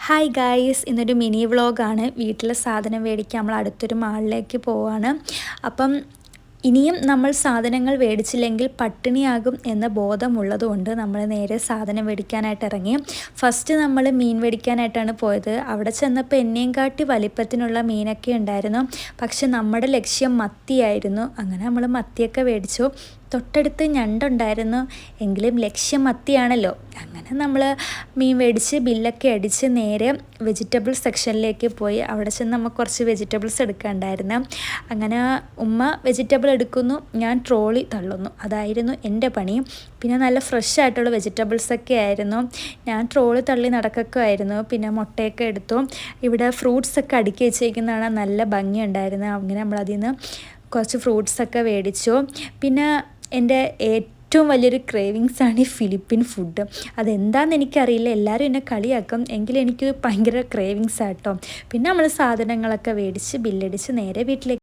Hi guys, ഇന്നൊരു mini വ്ളോഗാണ്. വീട്ടിലെ സാധനം മേടിക്കാൻ നമ്മൾ അടുത്തൊരു മാളിലേക്ക് പോവാണ്. അപ്പം ഇനിയും നമ്മൾ സാധനങ്ങൾ മേടിച്ചില്ലെങ്കിൽ പട്ടിണിയാകും എന്ന ബോധമുള്ളതുകൊണ്ട് നമ്മൾ നേരെ സാധനം മേടിക്കാനായിട്ട് ഇറങ്ങി. ഫസ്റ്റ് നമ്മൾ മീൻ മേടിക്കാനായിട്ടാണ് പോയത്. അവിടെ ചെന്നപ്പോൾ എന്നെയും കാട്ടി വലിപ്പത്തിനുള്ള മീനൊക്കെ ഉണ്ടായിരുന്നു. പക്ഷെ നമ്മുടെ ലക്ഷ്യം മത്തിയായിരുന്നു. അങ്ങനെ നമ്മൾ മത്തിയൊക്കെ മേടിച്ചു. തൊട്ടടുത്ത് ഞണ്ടുണ്ടായിരുന്നു, എങ്കിലും ലക്ഷ്യം മത്തിയാണല്ലോ. അങ്ങനെ നമ്മൾ മീൻ മേടിച്ച് ബില്ലൊക്കെ അടിച്ച് നേരെ വെജിറ്റബിൾ സെക്ഷനിലേക്ക് പോയി. അവിടെ ചെന്ന് നമുക്ക് കുറച്ച് വെജിറ്റബിൾസ് എടുക്കാനുണ്ടായിരുന്നു. അങ്ങനെ ഉമ്മ വെജിറ്റബിൾ എടുക്കുന്നു, ഞാൻ ട്രോളി തള്ളുന്നു. അതായിരുന്നു എൻ്റെ പണി. പിന്നെ നല്ല ഫ്രഷ് ആയിട്ടുള്ള വെജിറ്റബിൾസൊക്കെ ആയിരുന്നു. ഞാൻ ട്രോളി തള്ളി നടക്കുകയായിരുന്നു. പിന്നെ മുട്ടയൊക്കെ എടുത്തു. ഇവിടെ ഫ്രൂട്ട്സൊക്കെ അടുക്കി വെച്ചേക്കുന്നതാണ്, നല്ല ഭംഗിയുണ്ടായിരുന്നു. അങ്ങനെ നമ്മളതിൽ നിന്ന് കുറച്ച് ഫ്രൂട്ട്സൊക്കെ മേടിച്ചു. പിന്നെ എൻ്റെ ഏറ്റവും വലിയൊരു ക്രേവിങ്സാണ് ഈ ഫിലിപ്പിൻ ഫുഡ്. അതെന്താണെന്ന് എനിക്കറിയില്ല, എല്ലാവരും എന്നെ കളിയാക്കും, എങ്കിലും എനിക്ക് ഭയങ്കര ക്രേവിങ്സാട്ടോ. പിന്നെ നമ്മൾ സാധനങ്ങളൊക്കെ മേടിച്ച് ബില്ലടിച്ച് നേരെ വീട്ടിലേക്ക്